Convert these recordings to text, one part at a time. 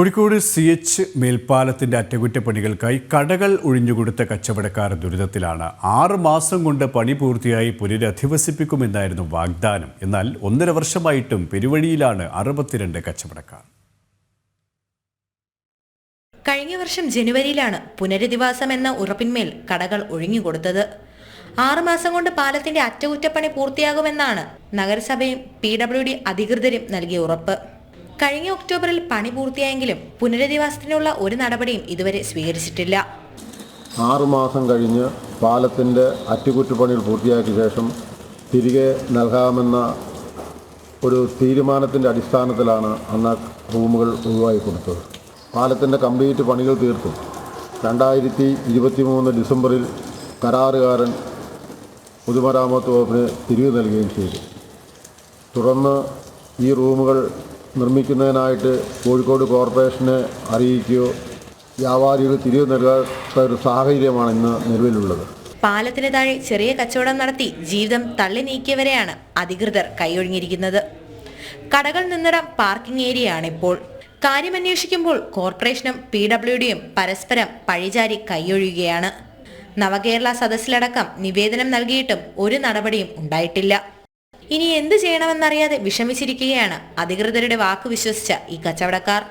Kozhikode CH മേൽപ്പാലത്തിന്റെ അറ്റകുറ്റപ്പണികൾക്കായി കടകൾ ഒഴിഞ്ഞുകൊടുത്ത കച്ചവടക്കാർ ദുരിതത്തിലാണ്. 6 മാസം കൊണ്ട് പണി പൂർത്തിയായി പുനരധിവസിപ്പിക്കുമെന്നായിരുന്നു വാഗ്ദാനം. എന്നാൽ 1.5 വർഷമായിട്ടും പെരുവഴിയിലാണ് 62 കച്ചവടക്കാർ. കഴിഞ്ഞ വർഷം ജനുവരിയിലാണ് പുനരധിവാസം എന്ന ഉറപ്പിന്മേൽ കടകൾ ഒഴിഞ്ഞുകൊടുത്തത്. 6 മാസം കൊണ്ട് പാലത്തിന്റെ അറ്റകുറ്റപ്പണി പൂർത്തിയാകുമെന്നാണ് നഗരസഭയും PWD അധികൃതരും നൽകിയ ഉറപ്പ്. കഴിഞ്ഞ ഒക്ടോബറിൽ പണി പൂർത്തിയായെങ്കിലും പുനരധിവാസത്തിനുള്ള ഒരു നടപടിയും ഇതുവരെ സ്വീകരിച്ചിട്ടില്ല. 6 മാസം കഴിഞ്ഞ് പാലത്തിൻ്റെ അറ്റകുറ്റപ്പണികൾ പൂർത്തിയാക്കിയ ശേഷം തിരികെ നൽകാമെന്ന ഒരു തീരുമാനത്തിൻ്റെ അടിസ്ഥാനത്തിലാണ് അന്ന് റൂമുകൾ ഒഴിവായി കൊടുത്തത്. പാലത്തിൻ്റെ കംപ്ലീറ്റ് പണികൾ തീർത്തു 2023 ഡിസംബറിൽ കരാറുകാരൻ പൊതുമരാമത്ത് വകുപ്പിന് തിരികെ നൽകുകയും ചെയ്തു. തുടർന്ന് ഈ റൂമുകൾ നിർമ്മിക്കുന്നതിനായിട്ട് കോഴിക്കോട് കോർപ്പറേഷനെ അറിയിക്കുകയോ വ്യാപാരികൾ തിരികെ നൽകാത്ത ഒരു സാഹചര്യമാണ് ഇന്ന് നിലവിലുള്ളത്. പാലത്തിന് താഴെ ചെറിയ കച്ചവടം നടത്തി ജീവിതം തള്ളി നീക്കിയവരെയാണ് അധികൃതർ കൈയൊഴിഞ്ഞിരിക്കുന്നത്. കടകൾ നിന്നിടം പാർക്കിംഗ് ഏരിയയാണിപ്പോൾ. കാര്യമന്വേഷിക്കുമ്പോൾ കോർപ്പറേഷനും PWDയും പരസ്പരം പഴിചാരി കൈയൊഴിയുകയാണ്. നവകേരള സദസ്സിലടക്കം നിവേദനം നൽകിയിട്ടും ഒരു നടപടിയും ഉണ്ടായിട്ടില്ല. ഇനി എന്ത് ചെയ്യണമെന്നറിയാതെ വിഷമിച്ചിരിക്കുകയാണ് അധികൃതരുടെ വാക്ക് വിശ്വസിച്ച ഈ കച്ചവടക്കാർ.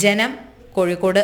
ജനം, കോഴിക്കോട്.